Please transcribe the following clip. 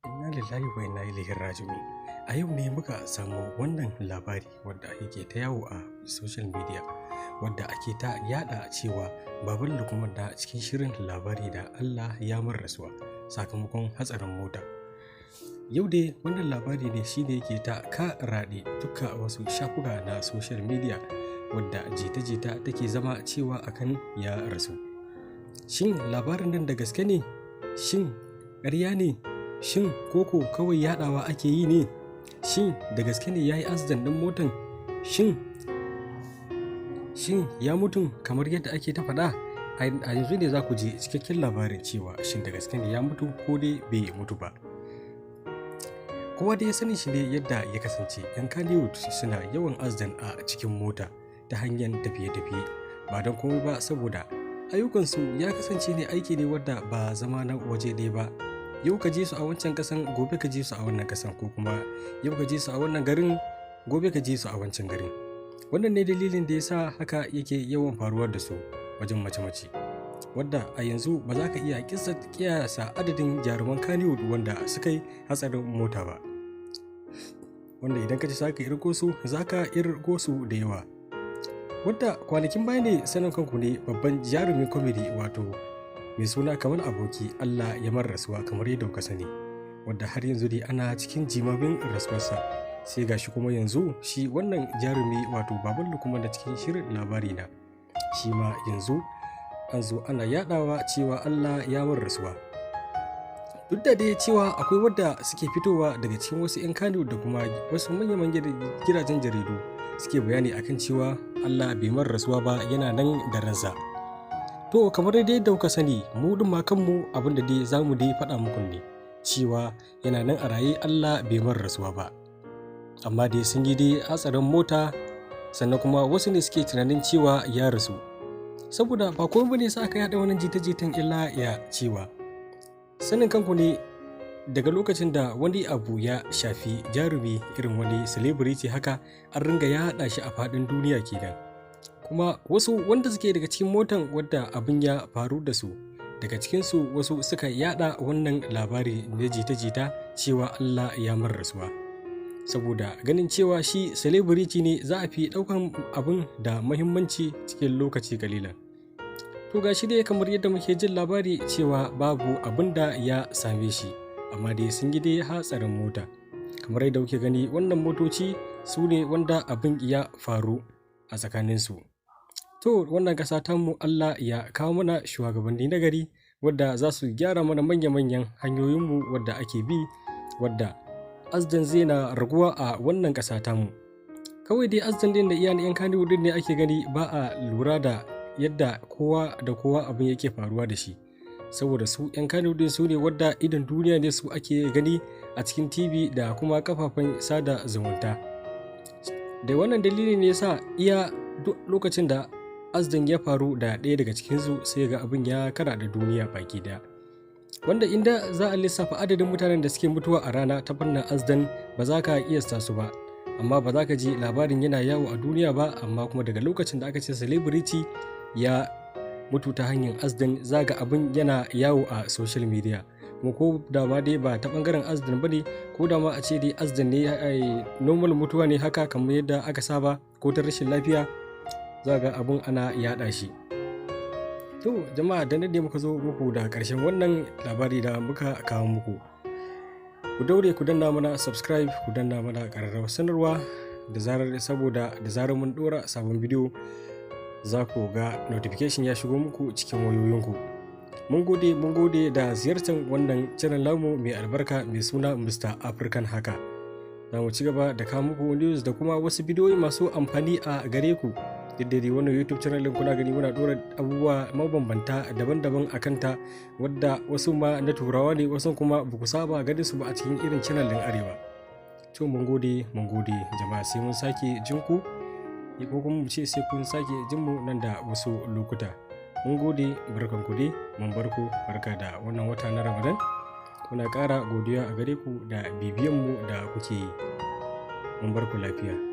Inna lillahi wa inna ilaihi raji'un. A yau ne muka samu wannan labari wadda yake ta yawo a social media, wadda ake ta yada cewa baban Lukman da cikin shirin labari da Allah ya mar rasuwa sakamakon hatsarin mota. Yau dai wannan labari ne shine yake ta karaɗe duka wasu shafuka na social media, wadda jita-jita take zama cewa akan ya rasu. Shin labarin nan da gaske ne? Shin ƙarya ne? Shin koko kawai yaɗawa ake yi ne? Shin da gaske ne ya yi accident ɗin motan? Shin ya mutu kamar yadda ake ta faɗa? A yanzu ne za ku ji cikakken labarin cewa shin da gaske ne ya mutu ko dai bai mutu ba. Kowa dai ya sani shi ne yadda ya kasance 'yan Kannywood suna yawan accident a cikin mota ta hanyar tafiye-tafiye, ba don komai ba saboda ayyukansu ya kasance ne aiki ne wadda ba zama na waje ɗaya ba. Yau ka je su a wancan kasan, gobe ka je su a wannan kasan, ko kuma yau ka je su a wannan garin, gobe ka je su a wancan garin. Wannan ne dalilin da ya sa haka yake yawan faruwa da su wajen mace-mace, wadda a yanzu ba za ka iya kiyasa adadin jaruman Kannywood wanda suka yi hatsarin mota ba, wanda idan ka ce za ka irgo su, za ka irgo su da yawa. Wadda kwanakin baya ne sanin kanku ne babban jarumin comedy wato mai suna Kamal Aboki Allah ya mar rasuwa kamar yadda kuka sani, wadda har yanzu dai ana cikin jimamin rasuwarsa. Sai gashi kuma yanzu shi wannan jarumi wato baban Lukman da cikin shirin labari na, shi ma yanzu an zo ana yadawa cewa Allah ya mar rasuwa. Duk da dai cewa akwai wadda suke fitowa daga cikin wasu 'yan Kano da kuma wasu manyan gidajen jaridu suke bayani akan cewa Allah bai mar rasuwa ba, yana nan da ransa. To kamar dai yadda kuka sani, mu din ma kanmu abin da dai zamu dai faɗa muku ne cewa yana nan a raye, Allah bai mar rasuwa ba. Amma dai sun yi dai hatsarin mota, sannan kuma wasu ne suke tunanin cewa ya rasu. Saboda ba komai bane sa aka yada wannan jita-jitan illa ya cewa sanin kanku ne daga lokacin da wani abu ya shafi jarumi irin wani celebrity haka, an ringa yaɗa shi a faɗin duniya kenan. Kuma wasu wanda suke daga cikin motan wadda abin ya faru da su, daga cikinsu wasu suka yada wannan labari na jita-jita cewa Allah ya mar rasuwa. Saboda ganin cewa shi celebrity ne, za a fi ɗaukan abin da muhimmanci cikin lokaci kalilan. To ga shi dai kamar yadda muke jin labari cewa babu abin da ya same shi, amma dai sun yi dai hatsarin mota. Kamar yadda kuke gani, wannan motoci su ne wanda abin ya faru a tsakaninsu. To wannan ƙasa tamu Allah ya kawo mana shugabanni na gari wadda za su gyara mana manya-manyan hanyoyinmu wadda ake bi, wadda azdan zai na raguwa a wannan ƙasa tamu. Kawai dai azdan din da iya 'yan Kannywood ne ake gani, ba a lura da yadda kowa da kowa abin yake faruwa da shi. Saboda su 'yan Kannywood su ne wadda idan duniya ne su ake gani a cikin TV da kuma kafafen sada zumunta. Da wannan dalili ne yasa iya duk lokacin da azdan ya faru da ɗaya daga cikinsu, sai ga abin ya kara da duniya baki daya, wanda inda za a lissafa adadin mutanen da suke mutuwa a rana ta fannin azdan ba za ka iya su ba. Amma ba za ka ji labarin yana yawo a duniya ba, amma kuma daga lokacin da aka ce celebrity ya mutu ta hanyar azdan, za ga abin yana yawo a social media. Kuma ko da ma dai ba ta bangaren azdan ba ne, ko da ma a ce dai azdan ne normal mutuwa ne haka kamar yadda aka saba, ko ta rashin lafiya, za ga abun ana yaɗa shi. To jama'a, da nan muka zo muku da ƙarshen wannan labari da muka kawo muku. Ku daure ku danna mana subscribe, ku danna mana ƙararrawar sanarwa saboda da zarar mun ɗora sabon bidiyo za ku ga notification ya shigo muku cikin wayoyinku. Mun gode da ziyartar wannan channel namu mai albarka mai suna Mr. African Hacker. Za mu ci gaba da kawo muku news da kuma wasu bidiyoyi masu amfani a gare ku. Dai wannan YouTube channel din kuna gani muna dora abubuwa mabambanta daban-daban a kanta, wadda wasu ma na turawa ne, wasu kuma ba ku saba ganin su ba a cikin irin channel din arewa. To mun gode jama'a, sai mun sake jin ku, ko kuma mu ce sai kun sake jin mu nan da wasu lokuta. Mun gode, barkanku dai, mun barku, barka da wannan wata na Ramadan. Muna ƙara godiya a gare ku da bibiyan mu da kuke yi. Mun barku lafiya.